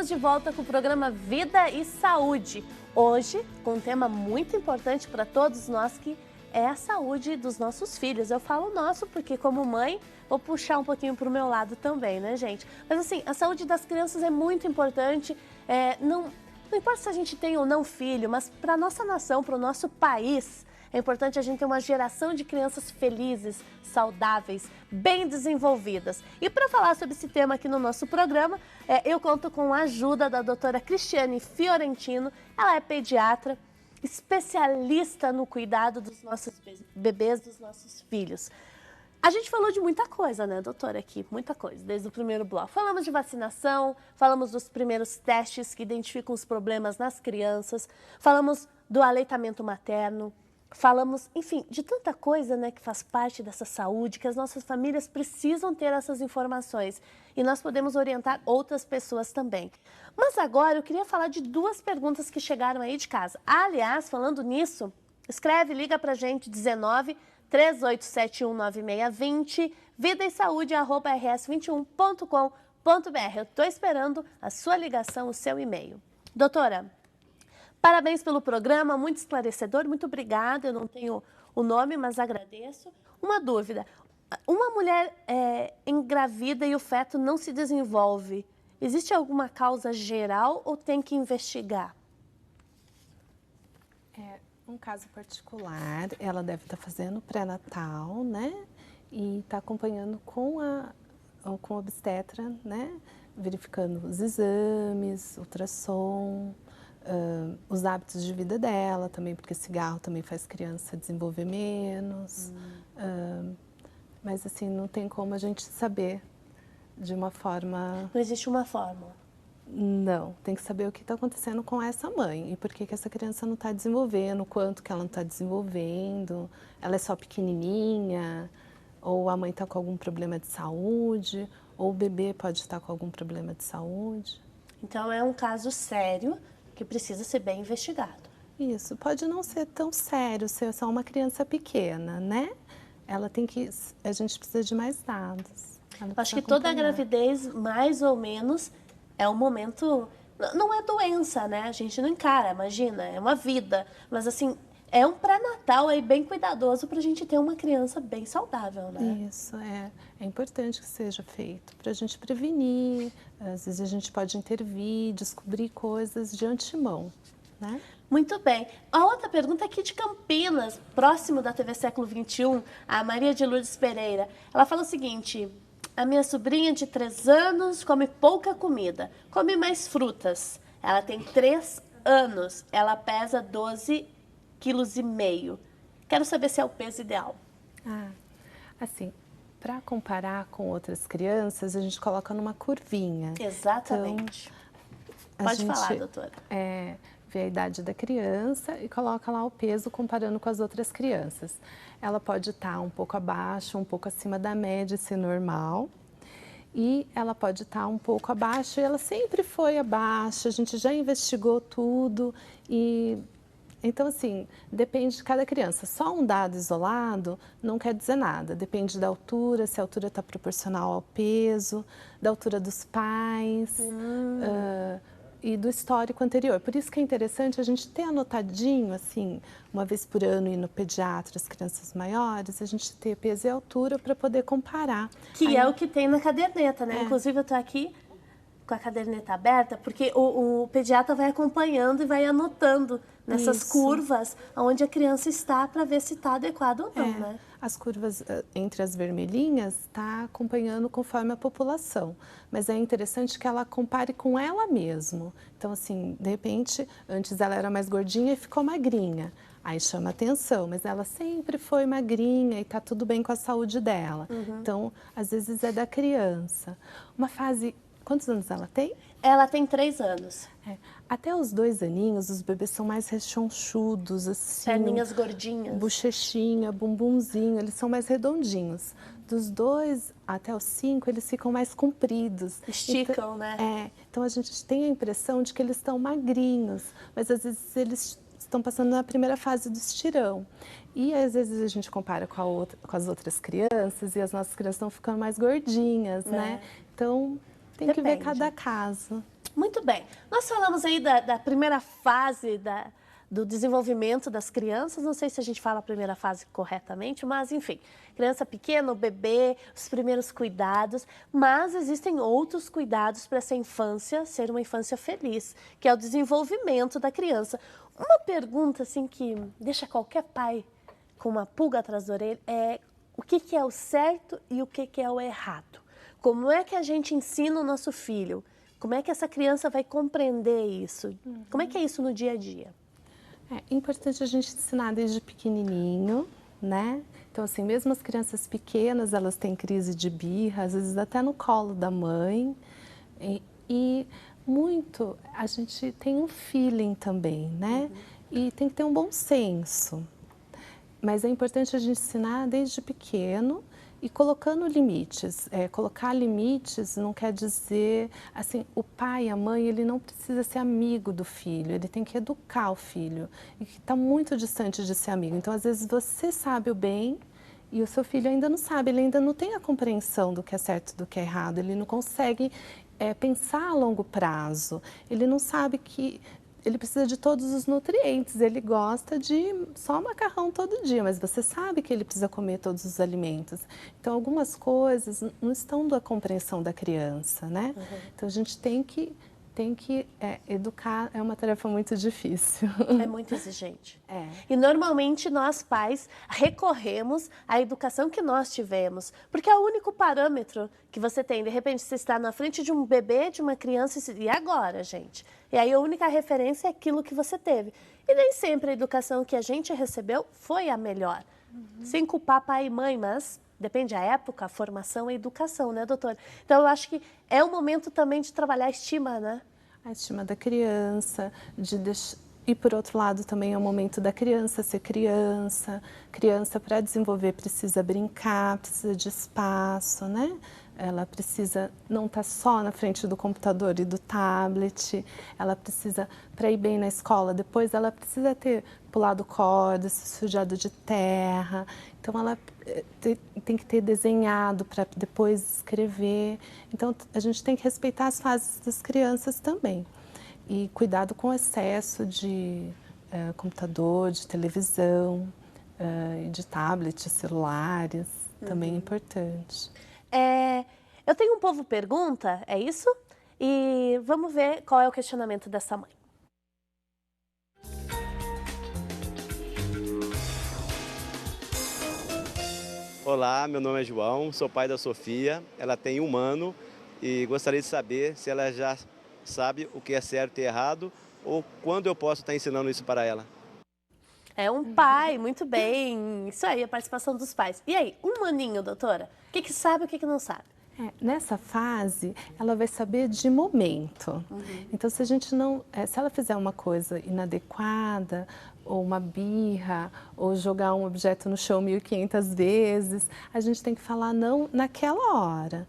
Estamos de volta com o programa Vida e Saúde. Hoje, com um tema muito importante para todos nós, que é a saúde dos nossos filhos. Eu falo nosso porque, como mãe, vou puxar um pouquinho para o meu lado também, né, gente? Mas assim, a saúde das crianças é muito importante. Não importa se a gente tem ou não filho, mas para a nossa nação, para o nosso país, é importante a gente ter uma geração de crianças felizes, saudáveis, bem desenvolvidas. E para falar sobre esse tema aqui no nosso programa, eu conto com a ajuda da doutora Cristiane Fiorentino. Ela é pediatra, especialista no cuidado dos nossos bebês, dos nossos filhos. A gente falou de muita coisa, né, doutora, aqui, muita coisa, desde o primeiro bloco. Falamos de vacinação, falamos dos primeiros testes que identificam os problemas nas crianças, falamos do aleitamento materno, falamos, enfim, de tanta coisa, né, que faz parte dessa saúde, que as nossas famílias precisam ter essas informações e nós podemos orientar outras pessoas também. Mas agora eu queria falar de duas perguntas que chegaram aí de casa. Aliás, falando nisso, escreve, liga pra gente, 19-3871-9620, vidaesaude@rs21.com.br. Eu estou esperando a sua ligação, o seu e-mail. Doutora, parabéns pelo programa, muito esclarecedor, muito obrigada. Eu não tenho o nome, mas agradeço. Uma dúvida, uma mulher engravida e o feto não se desenvolve, existe alguma causa geral ou tem que investigar? Um caso particular, ela deve estar fazendo pré-natal, né? E está acompanhando com o obstetra, né? Verificando os exames, ultrassom, os hábitos de vida dela também, porque cigarro também faz criança desenvolver menos. Mas assim, não tem como a gente saber de uma forma... Não existe uma fórmula? Não, tem que saber o que está acontecendo com essa mãe e por que essa criança não está desenvolvendo, quanto que ela não está desenvolvendo, ela é só pequenininha, ou a mãe está com algum problema de saúde, ou o bebê pode estar com algum problema de saúde. Então é um caso sério que precisa ser bem investigado. Isso, pode não ser tão sério, ser só uma criança pequena, né? A gente precisa de mais dados. Acho que toda a gravidez, mais ou menos, é um momento... Não é doença, né? A gente não encara, imagina, é uma vida. Mas, assim, é um pré-natal aí bem cuidadoso para a gente ter uma criança bem saudável, né? Isso, é importante que seja feito para a gente prevenir. Às vezes a gente pode intervir, descobrir coisas de antemão, né? Muito bem. A outra pergunta é aqui de Campinas, próximo da TV Século XXI, a Maria de Lourdes Pereira. Ela fala o seguinte: a minha sobrinha de 3 anos come pouca comida, come mais frutas. Ela tem 3 anos, ela pesa 12,5 kg. Quero saber se é o peso ideal. Assim, para comparar com outras crianças, a gente coloca numa curvinha. Exatamente. Então, pode falar, doutora. Vê a idade da criança e coloca lá o peso comparando com as outras crianças. Ela pode estar um pouco abaixo, um pouco acima da média, ser normal. E ela pode estar um pouco abaixo, e ela sempre foi abaixo, a gente já investigou tudo. Então, assim, depende de cada criança. Só um dado isolado não quer dizer nada. Depende da altura, se a altura está proporcional ao peso, da altura dos pais. E do histórico anterior. Por isso que é interessante a gente ter anotadinho, assim, uma vez por ano ir no pediatra, as crianças maiores, a gente ter peso e altura para poder comparar. Que é o que tem na caderneta, né? Inclusive eu estou aqui com a caderneta aberta, porque o pediatra vai acompanhando e vai anotando nessas curvas onde a criança está para ver se está adequado ou não, né? As curvas entre as vermelhinhas está acompanhando conforme a população, mas é interessante que ela compare com ela mesma. Então, assim, de repente, antes ela era mais gordinha e ficou magrinha. Aí chama atenção, mas ela sempre foi magrinha e está tudo bem com a saúde dela. Então, às vezes é da criança. Uma fase... Quantos anos ela tem? Ela tem 3 anos. Até os 2 aninhos, os bebês são mais rechonchudos, assim. Perninhas gordinhas. Bochechinha, bumbumzinho, eles são mais redondinhos. Dos 2 até os 5, eles ficam mais compridos. Esticam, né? Então a gente tem a impressão de que eles estão magrinhos, mas às vezes eles estão passando na primeira fase do estirão. E às vezes a gente compara com as outras crianças e as nossas crianças estão ficando mais gordinhas, né? Então... Tem que ver cada caso. Muito bem. Nós falamos aí da primeira fase do desenvolvimento das crianças. Não sei se a gente fala a primeira fase corretamente, mas enfim, criança pequena, o bebê, os primeiros cuidados. Mas existem outros cuidados para essa infância ser uma infância feliz, que é o desenvolvimento da criança. Uma pergunta assim que deixa qualquer pai com uma pulga atrás da orelha é o que é o certo e o que é o errado. Como é que a gente ensina o nosso filho? Como é que essa criança vai compreender isso? Como é que é isso no dia a dia? É importante a gente ensinar desde pequenininho, né? Então, assim, mesmo as crianças pequenas, elas têm crise de birra, às vezes até no colo da mãe. E muito, a gente tem um feeling também, né? E tem que ter um bom senso. Mas é importante a gente ensinar desde pequeno e colocando limites. Colocar limites não quer dizer, assim, o pai, a mãe, ele não precisa ser amigo do filho, ele tem que educar o filho, e que está muito distante de ser amigo. Então, às vezes, você sabe o bem e o seu filho ainda não sabe, ele ainda não tem a compreensão do que é certo e do que é errado, ele não consegue pensar a longo prazo, ele não sabe que ele precisa de todos os nutrientes, ele gosta de só macarrão todo dia, mas você sabe que ele precisa comer todos os alimentos. Então, algumas coisas não estão da compreensão da criança, né? Então, a gente tem que educar, é uma tarefa muito difícil. É muito exigente. E normalmente nós pais recorremos à educação que nós tivemos, porque é o único parâmetro que você tem. De repente você está na frente de um bebê, de uma criança, e agora, gente? E aí a única referência é aquilo que você teve. E nem sempre a educação que a gente recebeu foi a melhor. Sem culpar pai e mãe, mas depende da época, a formação e a educação, né, doutora? Então, eu acho que é um momento também de trabalhar a estima, né? A estima da criança, e por outro lado também é o momento da criança ser criança. Criança, para desenvolver, precisa brincar, precisa de espaço, né? Ela precisa não estar só na frente do computador e do tablet, ela precisa, para ir bem na escola, depois ela precisa ter pulado corda, se sujado de terra, então ela tem que ter desenhado para depois escrever. Então a gente tem que respeitar as fases das crianças também. E cuidado com o excesso de computador, de televisão, de tablet, celulares, também é importante. Eu tenho um povo pergunta, é isso? E vamos ver qual é o questionamento dessa mãe. Olá, meu nome é João, sou pai da Sofia, ela tem 1 ano e gostaria de saber se ela já sabe o que é certo e errado ou quando eu posso estar ensinando isso para ela. É um pai, muito bem, isso aí, a participação dos pais. E aí, 1 aninho, doutora, o que sabe e o que não sabe? Nessa fase, ela vai saber de momento. Então, se a gente não, se ela fizer uma coisa inadequada, ou uma birra, ou jogar um objeto no chão 1.500 vezes, a gente tem que falar não naquela hora.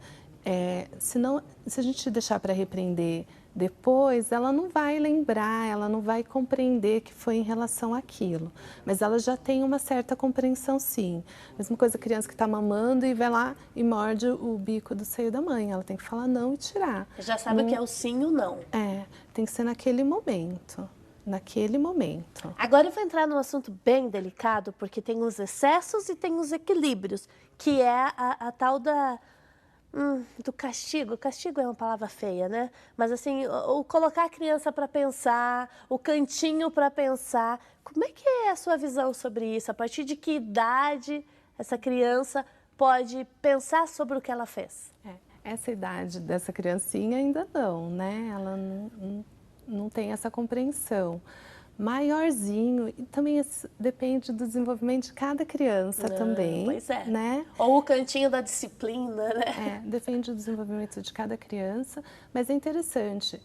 Senão, se a gente deixar para repreender depois, ela não vai lembrar, ela não vai compreender que foi em relação àquilo. Mas ela já tem uma certa compreensão, sim. Mesma coisa a criança que está mamando e vai lá e morde o bico do seio da mãe. Ela tem que falar não e tirar. Já sabe o que é o sim e o não. Tem que ser naquele momento. Naquele momento. Agora eu vou entrar num assunto bem delicado, porque tem os excessos e tem os equilíbrios, que é a tal do castigo. Castigo é uma palavra feia, né? Mas assim, o colocar a criança para pensar, o cantinho para pensar. Como é que é a sua visão sobre isso? A partir de que idade essa criança pode pensar sobre o que ela fez? Essa idade dessa criancinha ainda não, né? Ela não tem essa compreensão. Maiorzinho, e também depende do desenvolvimento de cada criança também. Pois é. Né? Ou o cantinho da disciplina, né? Depende do desenvolvimento de cada criança, mas é interessante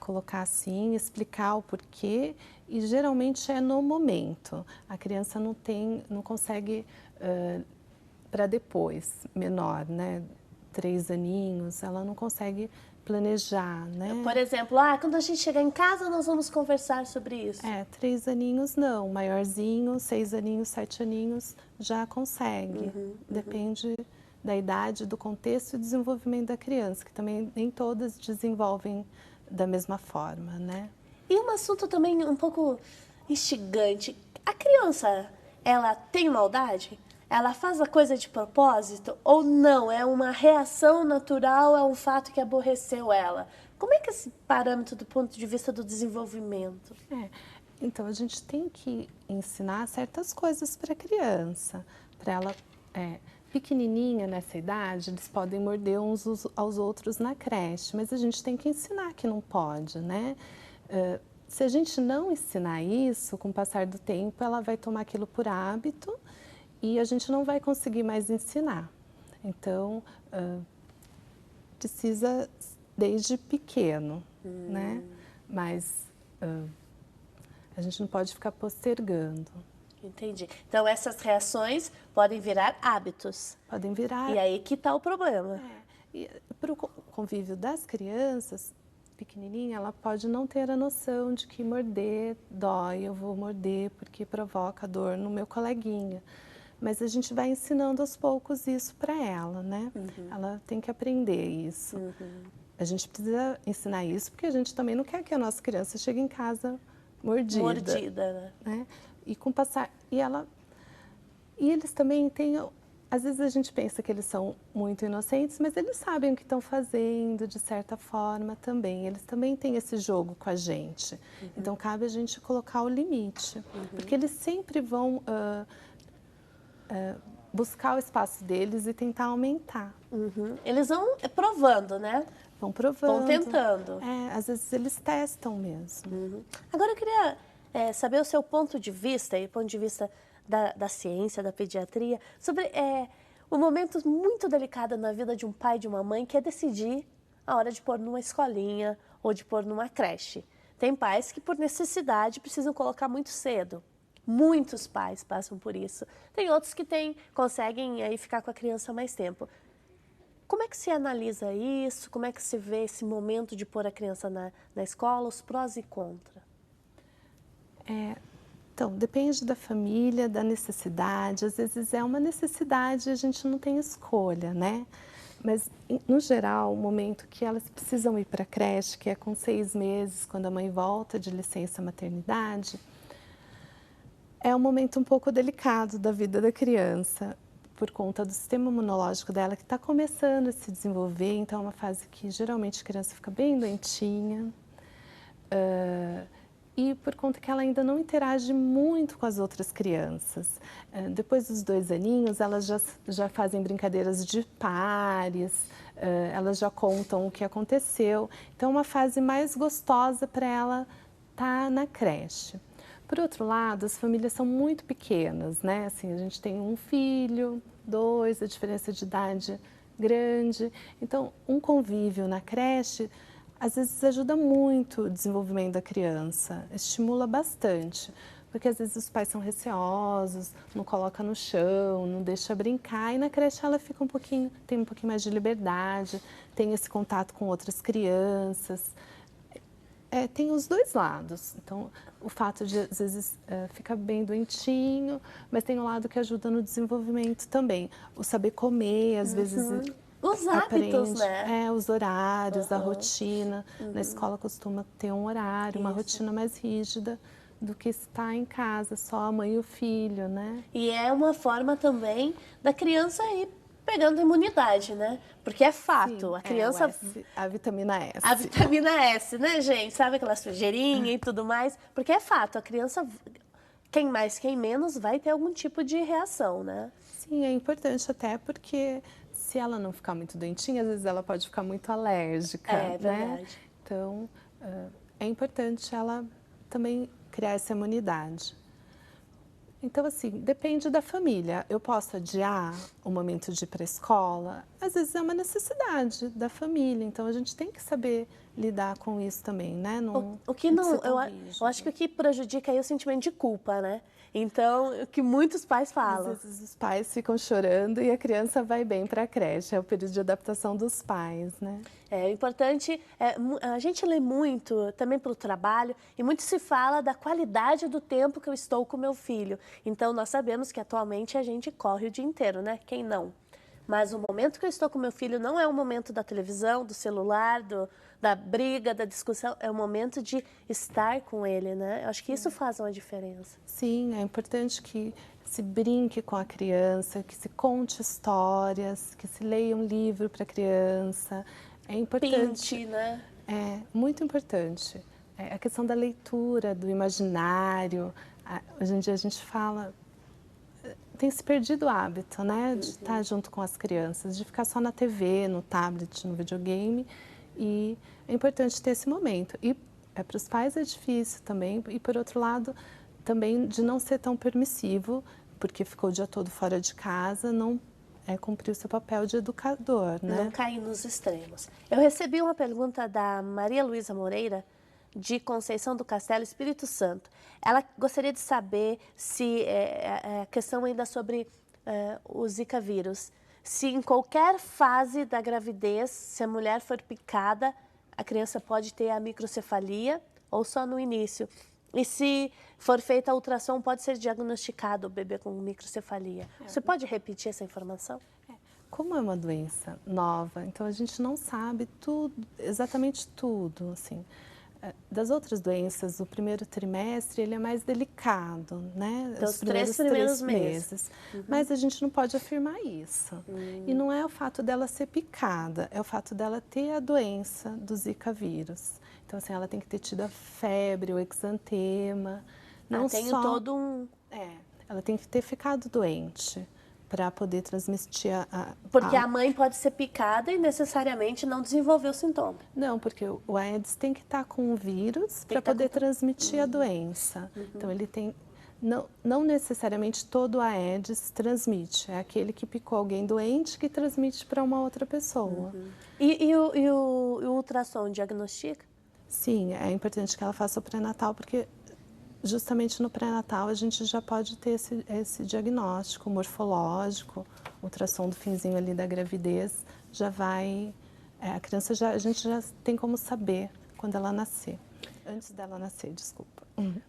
colocar assim, explicar o porquê, e geralmente é no momento. A criança não consegue para depois, menor, né? 3 aninhos, ela não consegue planejar, né? Por exemplo, quando a gente chegar em casa, nós vamos conversar sobre isso. 3 aninhos não, maiorzinho, 6 aninhos, 7 aninhos já consegue. Depende da idade, do contexto e do desenvolvimento da criança, que também nem todas desenvolvem da mesma forma, né? E um assunto também um pouco instigante. A criança, ela tem maldade? Ela faz a coisa de propósito ou não? É uma reação natural a um fato que aborreceu ela? Como é que é esse parâmetro do ponto de vista do desenvolvimento? Então, a gente tem que ensinar certas coisas para a criança. Para ela, pequenininha nessa idade, eles podem morder uns aos outros na creche, mas a gente tem que ensinar que não pode, né? Se a gente não ensinar isso, com o passar do tempo, ela vai tomar aquilo por hábito e a gente não vai conseguir mais ensinar. Então, precisa desde pequeno, né? Mas a gente não pode ficar postergando. Entendi. Então, essas reações podem virar hábitos. Podem virar... E aí que está o problema. E para o convívio das crianças, pequenininha, ela pode não ter a noção de que morder dói, eu vou morder porque provoca dor no meu coleguinha. Mas a gente vai ensinando aos poucos isso para ela, né? Ela tem que aprender isso. A gente precisa ensinar isso porque a gente também não quer que a nossa criança chegue em casa mordida, né? E com passar e eles também têm, às vezes a gente pensa que eles são muito inocentes, mas eles sabem o que estão fazendo de certa forma também. Eles também têm esse jogo com a gente. Então cabe a gente colocar o limite, porque eles sempre vão buscar o espaço deles e tentar aumentar. Eles vão provando, né? Vão provando. Vão tentando. Às vezes eles testam mesmo. Agora eu queria saber o seu ponto de vista, e ponto de vista da ciência, da pediatria, sobre um momento muito delicado na vida de um pai e de uma mãe, que é decidir a hora de pôr numa escolinha ou de pôr numa creche. Tem pais que, por necessidade, precisam colocar muito cedo. Muitos pais passam por isso. Tem outros que conseguem aí ficar com a criança mais tempo. Como é que se analisa isso? Como é que se vê esse momento de pôr a criança na escola, os prós e contras? Então, depende da família, da necessidade. Às vezes é uma necessidade e a gente não tem escolha, né? Mas, no geral, o momento que elas precisam ir para a creche, que é com 6 meses, quando a mãe volta de licença maternidade, é um momento um pouco delicado da vida da criança, por conta do sistema imunológico dela, que está começando a se desenvolver. Então, é uma fase que, geralmente, a criança fica bem doentinha. E por conta que ela ainda não interage muito com as outras crianças. Depois dos 2 aninhos, elas já fazem brincadeiras de pares, elas já contam o que aconteceu. Então, é uma fase mais gostosa para ela estar na creche. Por outro lado, as famílias são muito pequenas, né? Assim, a gente tem 1 filho, 2, a diferença de idade grande. Então, um convívio na creche às vezes ajuda muito o desenvolvimento da criança, estimula bastante, porque às vezes os pais são receosos, não coloca no chão, não deixa brincar, e na creche ela fica tem um pouquinho mais de liberdade, tem esse contato com outras crianças. Tem os 2 lados. Então, o fato de, às vezes, ficar bem doentinho, mas tem um lado que ajuda no desenvolvimento também. O saber comer, às vezes... Os hábitos, aprende, né? Os horários, a rotina. Na escola costuma ter um horário, uma rotina mais rígida do que estar em casa, só a mãe e o filho, né? E é uma forma também da criança ir pegando imunidade, né? Porque é fato, Sim, a criança... a vitamina S. A vitamina S, né, gente? Sabe aquela sujeirinha e tudo mais? Porque é fato, a criança, quem mais, quem menos, vai ter algum tipo de reação, né? Sim, é importante até porque... Se ela não ficar muito doentinha, às vezes ela pode ficar muito alérgica, né? Verdade. Então, é importante ela também criar essa imunidade. Então, assim, depende da família. Eu posso adiar o momento de ir para a escola? Às vezes é uma necessidade da família, então a gente tem que saber lidar com isso também, né? O que não, eu acho que o que prejudica aí é o sentimento de culpa, né? Então, o que muitos pais falam. Às vezes os pais ficam chorando e a criança vai bem para a creche. É o período de adaptação dos pais, né? O importante, a gente lê muito também pelo trabalho e muito se fala da qualidade do tempo que eu estou com meu filho. Então, nós sabemos que atualmente a gente corre o dia inteiro, né? Quem não? Mas o momento que eu estou com meu filho não é o momento da televisão, do celular, da briga, da discussão, é o momento de estar com ele, né? Eu acho que isso faz uma diferença. Sim, é importante que se brinque com a criança, que se conte histórias, que se leia um livro para a criança. É importante. Pinte, né? É muito importante. A questão da leitura, do imaginário. Hoje em dia a gente fala, tem se perdido o hábito, né, de estar junto com as crianças, de ficar só na TV, no tablet, no videogame. E é importante ter esse momento. E para os pais é difícil também. E por outro lado, também de não ser tão permissivo, porque ficou o dia todo fora de casa, não cumprir o seu papel de educador, né? Não cair nos extremos. Eu recebi uma pergunta da Maria Luísa Moreira, de Conceição do Castelo, Espírito Santo. Ela gostaria de saber se a questão ainda sobre o Zika vírus, se em qualquer fase da gravidez, se a mulher for picada, a criança pode ter a microcefalia ou só no início. E se for feita a ultrassom, pode ser diagnosticado o bebê com microcefalia. Você pode repetir essa informação? Como é uma doença nova, então a gente não sabe tudo, exatamente tudo, assim. Das outras doenças, o primeiro trimestre ele é mais delicado, né? Então, os 3 primeiros meses. Mas a gente não pode afirmar isso. E não é o fato dela ser picada, é o fato dela ter a doença do Zika vírus. Então, assim, ela tem que ter tido a febre, o exantema. Não tem só... todo um... ela tem que ter ficado doente para poder transmitir Porque a mãe pode ser picada e necessariamente não desenvolver o sintoma. Não, porque o Aedes tem que estar com o vírus para poder transmitir a doença. Então, ele tem... Não necessariamente todo Aedes transmite. É aquele que picou alguém doente que transmite para uma outra pessoa. E o ultrassom diagnostica? Sim, é importante que ela faça o pré-natal, porque justamente no pré-natal a gente já pode ter esse diagnóstico morfológico, ultrassom do finzinho ali da gravidez, já vai... a criança, a gente já tem como saber quando ela nascer. Antes dela nascer, desculpa.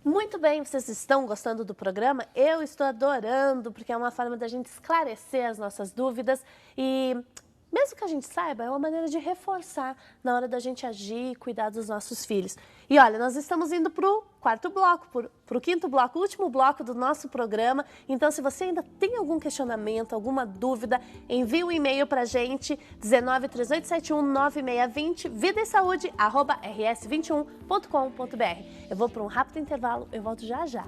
Muito bem, vocês estão gostando do programa? Eu estou adorando, porque é uma forma da gente esclarecer as nossas dúvidas e... mesmo que a gente saiba, é uma maneira de reforçar na hora da gente agir e cuidar dos nossos filhos. E olha, nós estamos indo para o quarto bloco, para o quinto bloco, o último bloco do nosso programa. Então, se você ainda tem algum questionamento, alguma dúvida, envie um e-mail para a gente, 1938719620, vidaesaúde@rs21.com.br. Eu vou para um rápido intervalo, eu volto já já.